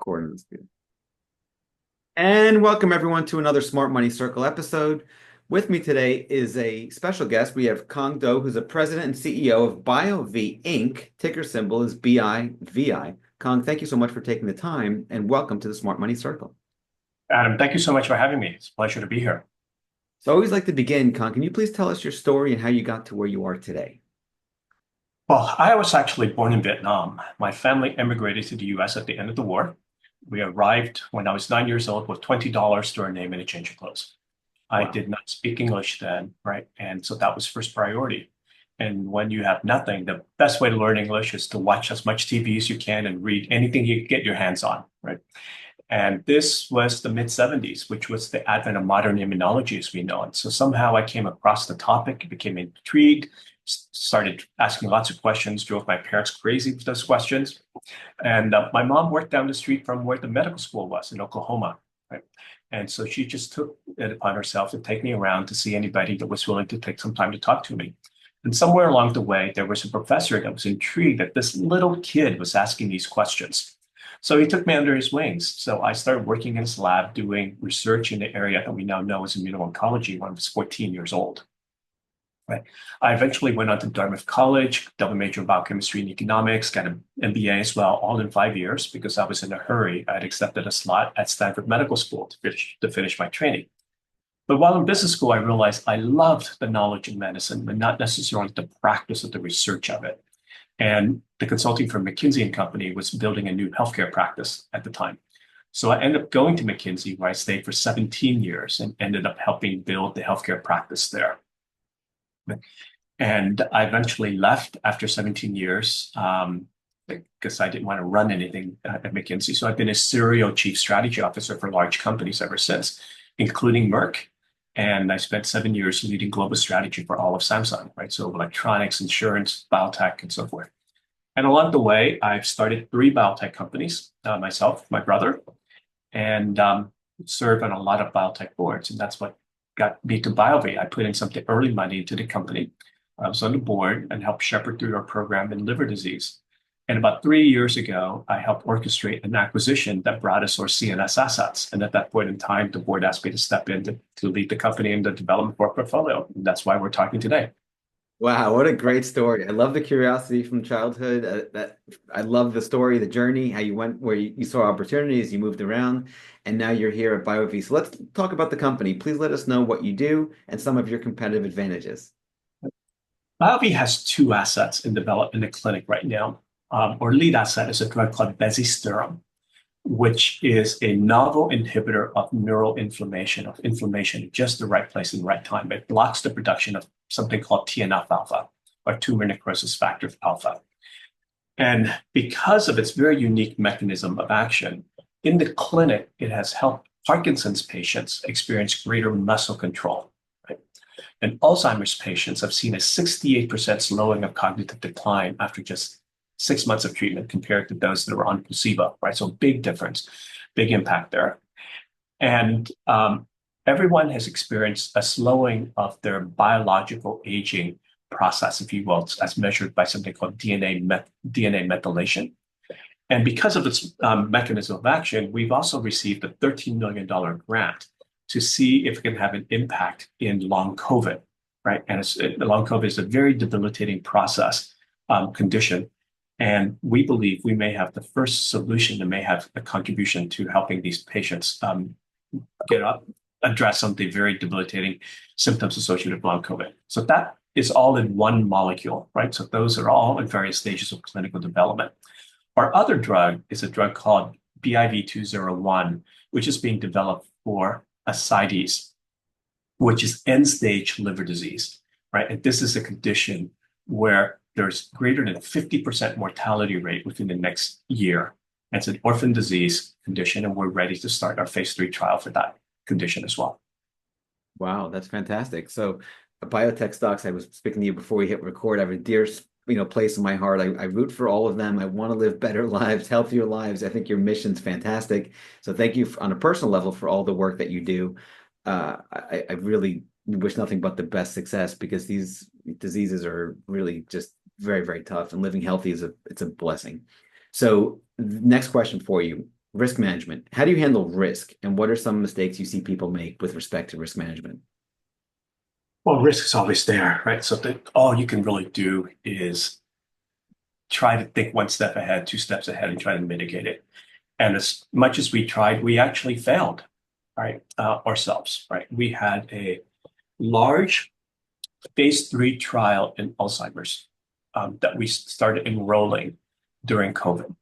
Recording this video. And welcome everyone to another Smart Money Circle episode. With me today is a special guest. We have Cuong Do, who's the president and CEO of BioVie Inc. Ticker symbol is BIVI. Cuong, thank you so much for taking the time and welcome to the Smart Money Circle. Adam, thank you so much for having me. It's a pleasure to be here. So I always like to begin, Cuong. Can you please tell us your story and how you got to where you are today? Well, I was actually born in Vietnam. My family immigrated to the US at the end of the war. We arrived when I was 9 years old with $20 to our name and a change of clothes. I Wow. did not speak English then, right? And so that was first priority. And when you have nothing, the best way to learn English is to watch as much TV as you can and read anything you get your hands on, right? And this was the mid 70s, which was the advent of modern immunology as we know it. So somehow I came across the topic, became intrigued, started asking lots of questions, drove my parents crazy with those questions. And my mom worked down the street from where the medical school was in Oklahoma, right? And so she just took it upon herself to take me around to see anybody that was willing to take some time to talk to me. And somewhere along the way, there was a professor that was intrigued that this little kid was asking these questions. So he took me under his wings. So I started working in his lab doing research in the area that we now know as immuno-oncology when I was 14 years old. Right. I eventually went on to Dartmouth College, double major in biochemistry and economics, got an MBA as well, all in 5 years because I was in a hurry. I'd accepted a slot at Stanford Medical School to finish my training. But while in business school, I realized I loved the knowledge of medicine, but not necessarily the practice of the research of it. And the consulting firm McKinsey Company was building a new healthcare practice at the time. So I ended up going to McKinsey, where I stayed for 17 years and ended up helping build the healthcare practice there. And I eventually left after 17 years because I didn't want to run anything at McKinsey. So I've been a serial chief strategy officer for large companies ever since, including Merck. And I spent 7 years leading global strategy for all of Samsung, right? So electronics, insurance, biotech, and so forth. And along the way, I've started 3 biotech companies, myself, my brother, and served on a lot of biotech boards. And that's what got me to BioVie. I put in some early money into the company. I was on the board and helped shepherd through our program in liver disease. And about 3 years ago, I helped orchestrate an acquisition that brought us our CNS assets. And at that point in time, the board asked me to step in to lead the company in the development of our portfolio. And that's why we're talking today. Wow, what a great story. I love the curiosity from childhood. I love the story, the journey, how you went where you saw opportunities, you moved around, and now you're here at BioVie. So let's talk about the company. Please let us know what you do and some of your competitive advantages. BioVie has 2 assets in development in the clinic right now. Our lead asset is a drug called bezisterim, which is a novel inhibitor of neural inflammation, of inflammation at just the right place and the right time. It blocks the production of something called TNF alpha, or tumor necrosis factor alpha. And because of its very unique mechanism of action, in the clinic, it has helped Parkinson's patients experience greater muscle control. Right? And Alzheimer's patients have seen a 68% slowing of cognitive decline after just 6 months of treatment compared to those that were on placebo, right? So big difference, big impact there. And everyone has experienced a slowing of their biological aging process, if you will, as measured by something called DNA methylation. And because of its mechanism of action, we've also received a $13 million grant to see if it can have an impact in long COVID, right? And long COVID is a very debilitating process condition. And we believe we may have the first solution that may have a contribution to helping these patients address some of the very debilitating symptoms associated with long COVID. So that is all in one molecule, right? So those are all in various stages of clinical development. Our other drug is a drug called BIV201, which is being developed for ascites, which is end-stage liver disease, right? And this is a condition where there's greater than a 50% mortality rate within the next year. And it's an orphan disease condition, and we're ready to start our phase 3 trial for that condition as well. Wow, that's fantastic. So biotech stocks, I was speaking to you before we hit record, I have a dear, place in my heart. I root for all of them. I want to live better lives, healthier lives. I think your mission's fantastic. So thank you on a personal level for all the work that you do. I really wish nothing but the best success because these diseases are really just very, very tough, and living healthy it's a blessing. So next question for you. Risk management. How do you handle risk? And what are some mistakes you see people make with respect to risk management? Well, risk is always there, right? So all you can really do is try to think one step ahead, two steps ahead, and try to mitigate it. And as much as we tried, we actually failed, right? Ourselves, right? We had a large phase 3 trial in Alzheimer's that we started enrolling during COVID.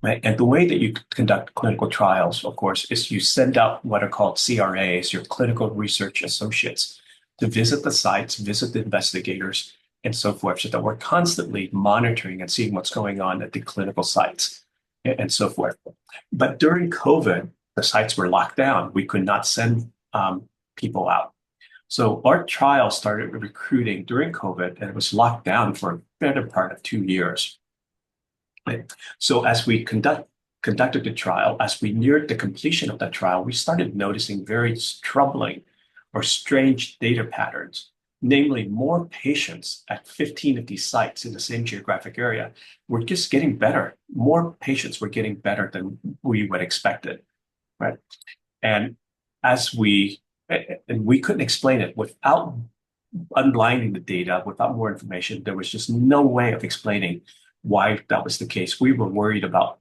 Right? And the way that you conduct clinical trials, of course, is you send out what are called CRAs, your clinical research associates, to visit the sites, visit the investigators, and so forth, so that we're constantly monitoring and seeing what's going on at the clinical sites and so forth. But during COVID, the sites were locked down. We could not send people out. So our trial started recruiting during COVID, and it was locked down for a better part of 2 years. Right? So as we conducted the trial, as we neared the completion of that trial, we started noticing very troubling or strange data patterns. Namely, more patients at 15 of these sites in the same geographic area were just getting better. More patients were getting better than we would expected, right? And as we and we couldn't explain it without unblinding the data, without more information. There was just no way of explaining why that was the case. We were worried about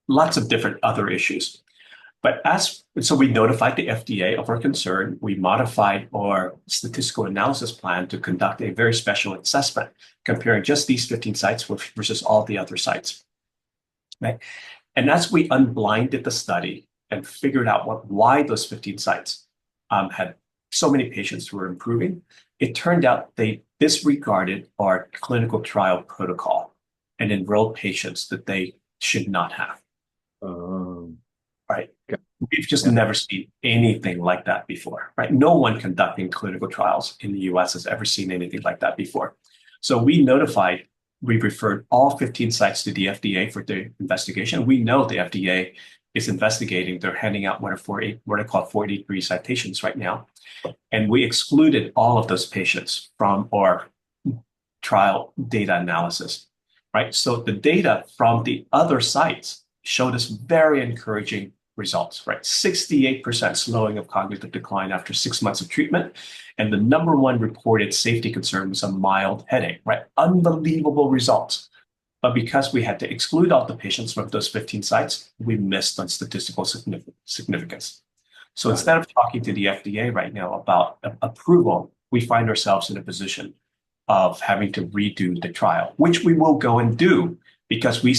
lots of different other issues. But so we notified the FDA of our concern. We modified our statistical analysis plan to conduct a very special assessment, comparing just these 15 sites versus all the other sites. Right? And as we unblinded the study and figured out why those 15 sites had so many patients who were improving, it turned out they disregarded our clinical trial protocol and enrolled patients that they should not have. Right? Okay. We've just Yeah. never seen anything like that before, right? No one conducting clinical trials in the US has ever seen anything like that before. So we referred all 15 sites to the FDA for the investigation. We know the FDA is investigating. They're handing out what are called 483 citations right now. And we excluded all of those patients from our trial data analysis, right? So the data from the other sites showed us very encouraging results, right? 68% slowing of cognitive decline after 6 months of treatment. And the number one reported safety concern was a mild headache, right? Unbelievable results. But because we had to exclude all the patients from those 15 sites, we missed on statistical significance. So instead of talking to the FDA right now about approval, we find ourselves in a position of having to redo the trial, which we will go and do because we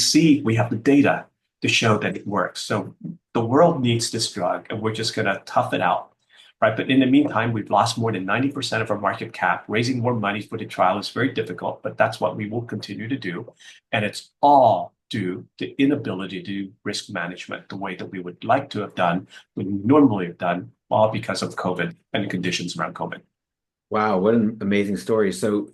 have the data to show that it works. So the world needs this drug, and we're just going to tough it out, right? But in the meantime, we've lost more than 90% of our market cap. Raising more money for the trial is very difficult, but that's what we will continue to do. And it's all due to inability to do risk management the way that we would like to have done, we normally have done, all because of COVID and the conditions around COVID. Wow, what an amazing story. So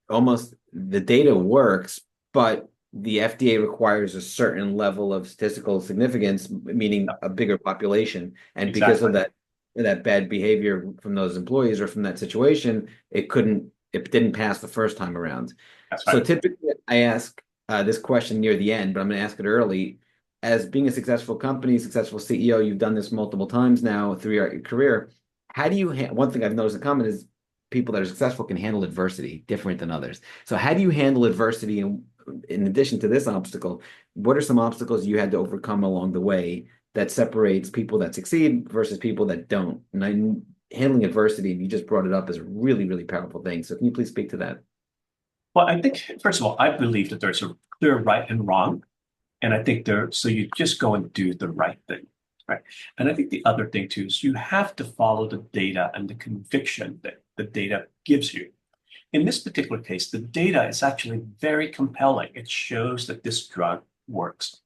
almost the data works, but the FDA requires a certain level of statistical significance, meaning a bigger population. And because of that bad behavior from those employees or from that situation, it didn't pass the first time around. That's So right. typically I ask this question near the end, but I'm going to ask it early. As being a successful company, successful CEO, you've done this multiple times now through your career. How do you, one thing I've noticed in common is people that are successful can handle adversity different than others. So how do you handle adversity? And in addition to this obstacle, what are some obstacles you had to overcome along the way that separates people that succeed versus people that don't? And handling adversity, you just brought it up, is a really, really powerful thing. So can you please speak to that? Well, I think, first of all, I believe that there's a clear right and wrong. And I think so you just go and do the right thing, right? And I think the other thing too is you have to follow the data and the conviction that the data gives you. In this particular case, the data is actually very compelling. It shows that this drug works.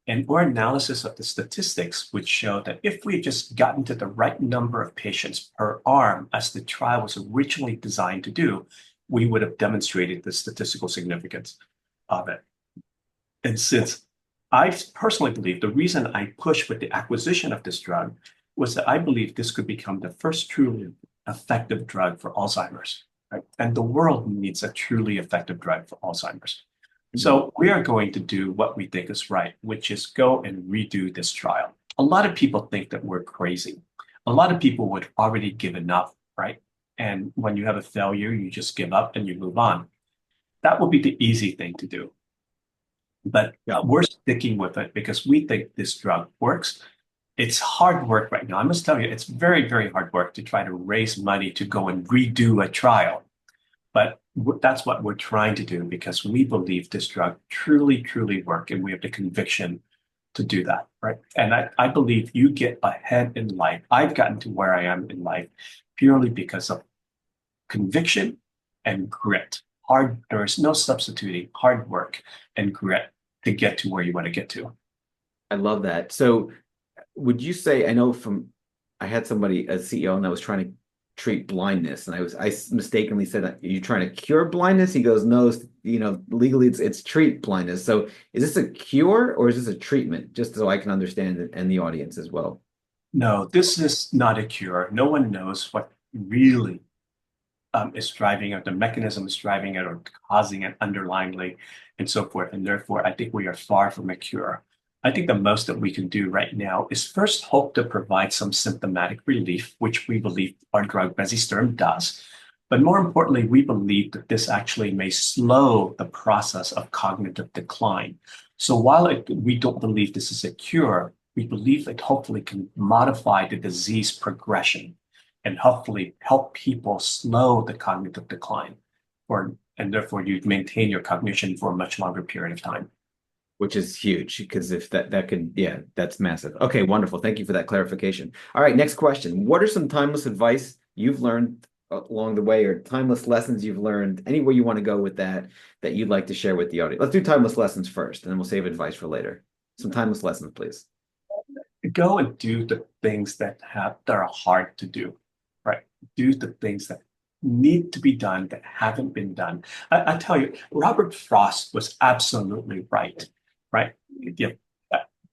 And our analysis of the statistics would show that if we had just gotten to the right number of patients per arm, as the trial was originally designed to do, we would have demonstrated the statistical significance of it. And since I personally believe the reason I pushed with the acquisition of this drug was that I believe this could become the first truly effective drug for Alzheimer's, right? And the world needs a truly effective drug for Alzheimer's. Mhm. So we are going to do what we think is right, which is go and redo this trial. A lot of people think that we're crazy. A lot of people would already given up, right? And when you have a failure, you just give up and you move on. That would be the easy thing to do. But Yeah. we're sticking with it because we think this drug works. It's hard work right now. I must tell you, it's very, very hard work to try to raise money to go and redo a trial. But that's what we're trying to do because we believe this drug truly, truly work, and we have the conviction to do that, right? And I believe you get ahead in life. I've gotten to where I am in life purely because of conviction and grit. There is no substituting hard work and grit to get to where you want to get to. I love that. So would you say, I know from, I had somebody, a CEO, and I was trying to treat blindness, and I mistakenly said, "Are you trying to cure blindness?" He goes, "No, legally it's treat blindness." So is this a cure or is this a treatment? Just so I can understand it and the audience as well. No, this is not a cure. No one knows what really is driving it, the mechanism is driving it or causing it underlyingly, and so forth. And therefore, I think we are far from a cure. I think the most that we can do right now is first hope to provide some symptomatic relief, which we believe our drug bezisterim does. But more importantly, we believe that this actually may slow the process of cognitive decline. So while we don't believe this is a cure, we believe it hopefully can modify the disease progression and hopefully help people slow the cognitive decline, and therefore you maintain your cognition for a much longer period of time. Which is huge because if that could, yeah, that's massive. Okay, wonderful. Thank you for that clarification. All right, next question. What are some timeless advice you've learned along the way, or timeless lessons you've learned, anywhere you want to go with that you'd like to share with the audience? Let's do timeless lessons first, and then we'll save advice for later. Some timeless lessons, please. Go and do the things that are hard to do, right? Do the things that need to be done that haven't been done. I tell you, Robert Frost was absolutely right, right? Yeah,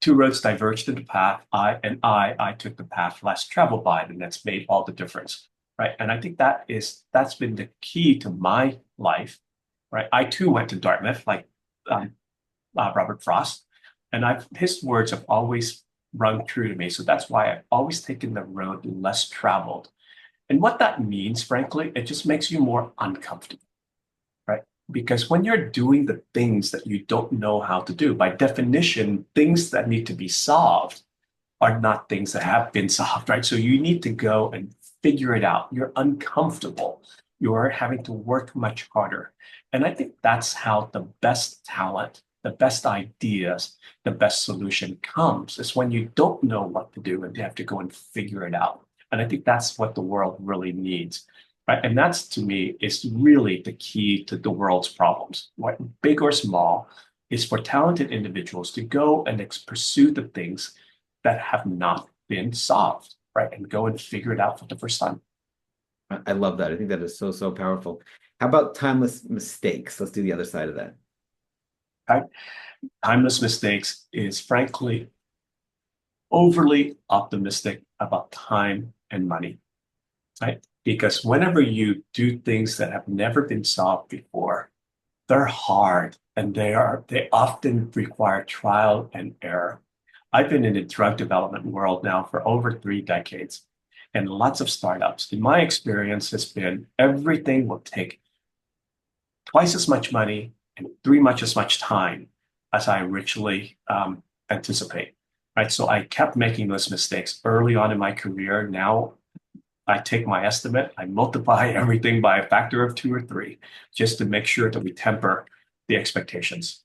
two roads diverged in the path. I took the path less traveled by, and that's made all the difference, right? And I think that's been the key to my life, right? I too went to Dartmouth, like um, Robert Frost, and his words have always rung true to me. So that's why I've always taken the road less traveled. And what that means, frankly, it just makes you more uncomfortable, right? Because when you're doing the things that you don't know how to do, by definition, things that need to be solved are not things that have been solved, right? So you need to go and figure it out. You're uncomfortable. You're having to work much harder. And I think that's how the best talent, the best ideas, the best solution comes, is when you don't know what to do and you have to go and figure it out. And I think that's what the world really needs. Right. And that's to me is really the key to the world's problems, what big or small, is for talented individuals to go and pursue the things that have not been solved, right? And go and figure it out for the first time. I love that. I think that is so, so powerful. How about timeless mistakes? Let's do the other side of that. Right? Timeless mistakes is frankly overly optimistic about time and money, right? Because whenever you do things that have never been solved before, they're hard and they often require trial and error. I've been in the drug development world now for over 3 decades and lots of startups. In my experience has been everything will take twice as much money and three much as much time as I originally anticipate. Right. So I kept making those mistakes early on in my career. Now I take my estimate, I multiply everything by a factor of 2 or 3 just to make sure that we temper the expectations.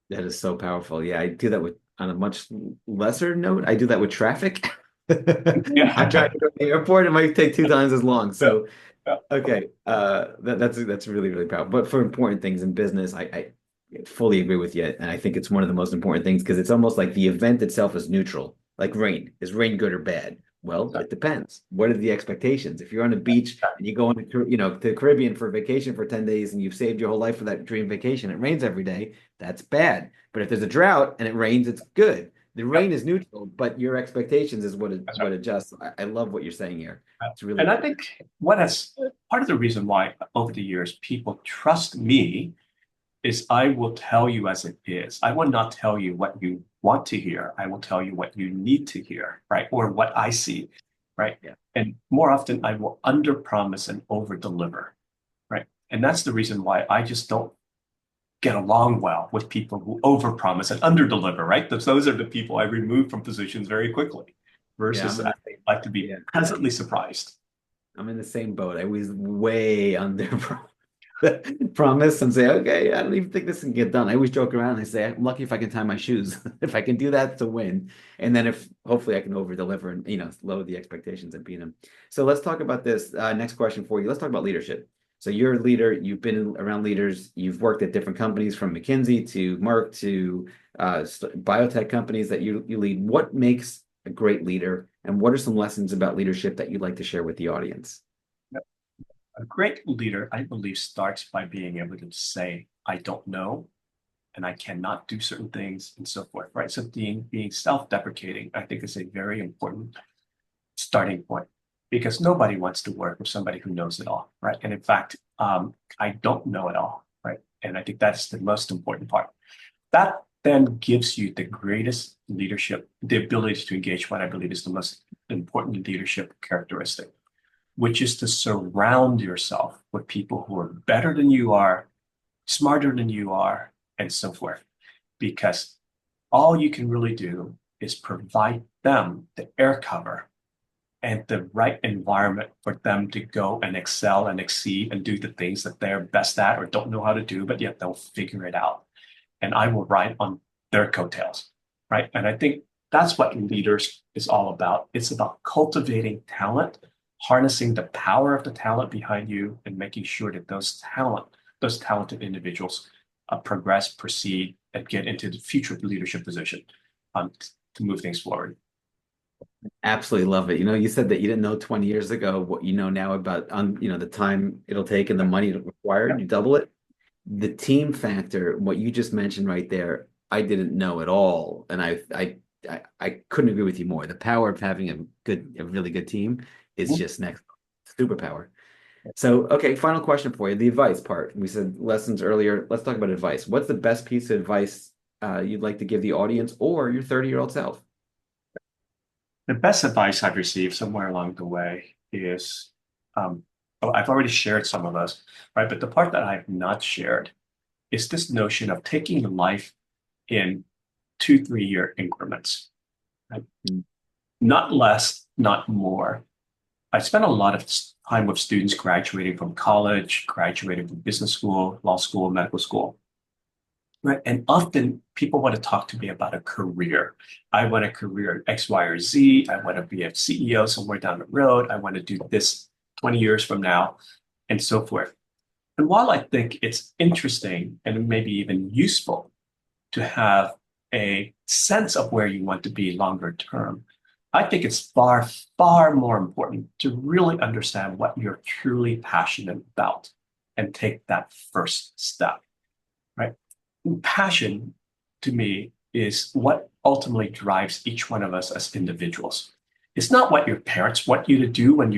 That is so powerful. Yeah, I do that with on a much lesser note. I do that with traffic. I'm trying Yeah. to go to the airport. It might take 2 times as long. Yeah. So, okay, that's really, really powerful. But for important things in business, I fully agree with you, and I think it's one of the most important things because it's almost like the event itself is neutral. Like rain, is rain good or bad? Well, it depends. What are the expectations? If you're on a beach and you go into, to the Caribbean for vacation for 10 days and you've saved your whole life for that dream vacation, it rains every day, that's bad. But if there's a drought and it rains, it's good. The Yeah, rain is neutral, but your expectations is that's what right. adjusts. I love what you're saying here. It's really And I good. think what has part of the reason why over the years people trust me is I will tell you as it is. I will not tell you what you want to hear. I will tell you what you need to hear, right? Or what I see, right? Yeah. And more often I will under promise and over deliver, right? And that's the reason why I just don't get along well with people who over promise and under deliver, right? Those are the people I remove from positions very quickly Yeah, versus I'm in I the same. like to be Yeah, pleasantly surprised. I'm in the same boat. I was way under promise and say, okay, I don't even think this can get done. I always joke around. I say, I'm lucky if I can tie my shoes. If I can do that, to win. And then if hopefully I can over deliver and lower the expectations and beat them. So let's talk about this. Next question for you. Let's talk about leadership. So you're a leader. You've been around leaders. You've worked at different companies from McKinsey to Merck to biotech companies that you lead. What makes a great leader, and what are some lessons about leadership that you'd like to share with the audience? A great leader, I believe, starts by being able to say, I don't know, and I cannot do certain things, and so forth, right? So being self-deprecating, I think, is a very important starting point because nobody wants to work with somebody who knows it all, right? And in fact, I don't know it all, right? And I think that's the most important part. That then gives you the greatest leadership, the ability to engage what I believe is the most important leadership characteristic, which is to surround yourself with people who are better than you are, smarter than you are, and so forth. Because all you can really do is provide them the air cover and the right environment for them to go and excel and exceed and do the things that they're best at or don't know how to do, but yet they'll figure it out. And I will ride on their coattails, right? And I think that's what leaders is all about. It's about cultivating talent, harnessing the power of the talent behind you, and making sure that those talented individuals progress, proceed, and get into the future leadership position to move things forward. Absolutely love it. You said that you didn't know 20 years ago what you know now about the time it'll take and the money required. Yeah. You double it. The team factor, what you just mentioned right there, I didn't know at all, and I couldn't agree with you more. The power of having a really good team is just next superpower. So, okay, final question for you. The advice part. We said lessons earlier. Let's talk about advice. What's the best piece of advice you'd like to give the audience or your 30-year-old self? The best advice I've received somewhere along the way is, I've already shared some of those, right? But the part that I've not shared is this notion of taking life in 2, 3 year increments, right? Not less, not more. I spent a lot of time with students graduating from college, graduating from business school, law school, medical school. Right. And often people want to talk to me about a career. I want a career X, Y, or Z. I want to be a CEO somewhere down the road. I want to do this 20 years from now, and so forth. And while I think it's interesting and maybe even useful to have a sense of where you want to be longer term, I think it's far, far more important to really understand what you're truly passionate about and take that first step, right? Passion to me is what ultimately drives each one of us as individuals. It's not what your parents want you to do when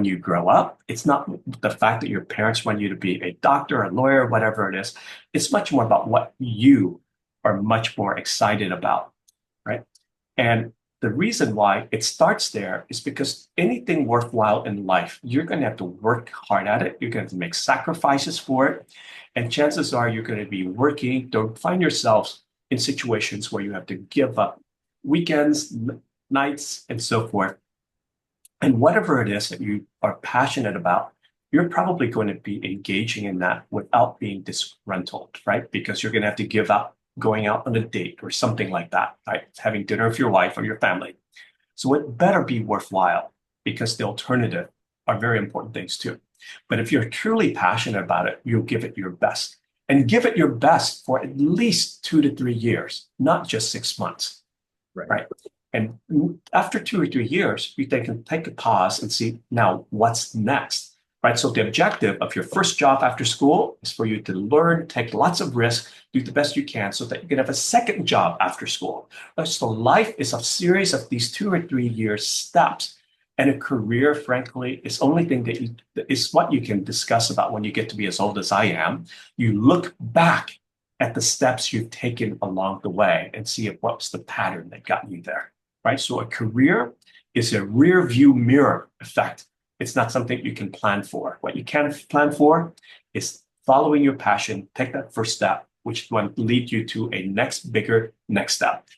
you grow up. It's not the fact that your parents want you to be a doctor, a lawyer, whatever it is. It's much more about what you are much more excited about, right? And the reason why it starts there is because anything worthwhile in life, you're going to have to work hard at it. You're going to have to make sacrifices for it. And chances are you're going to be working, don't find yourselves in situations where you have to give up weekends, nights, and so forth. And whatever it is that you are passionate about, you're probably going to be engaging in that without being disgruntled, right? Because you're going to have to give up going out on a date or something like that, right? Having dinner with your wife or your family. So it better be worthwhile because the alternative are very important things too. But if you're truly passionate about it, you'll give it your best and give it your best for at least 2 to 3 years, not just 6 months, right? And after 2 or 3 years, you can take a pause and see now what's next, right? So the objective of your first job after school is for you to learn, take lots of risks, do the best you can so that you can have a second job after school. So life is a series of these 2 or 3 year steps And a career, frankly, is only thing that is what you can discuss about when you get to be as old as I am. You look back at the steps you've taken along the way and see if what's the pattern that got you there, right? So a career is a rear view mirror effect. It's not something you can plan for. What you can plan for is following your passion, take that first step, which will lead you to a next step.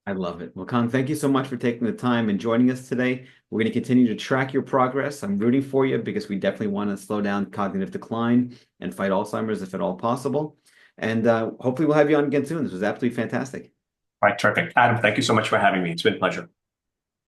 I love it. Well, Kang, thank you so much for taking the time and joining us today. We're going to continue to track your progress. I'm rooting for you because we definitely want to slow down cognitive decline and fight Alzheimer's if at all possible. And hopefully we'll have you on again soon. This was absolutely fantastic. All right, terrific. Adam, thank you so much for having me. It's been a pleasure.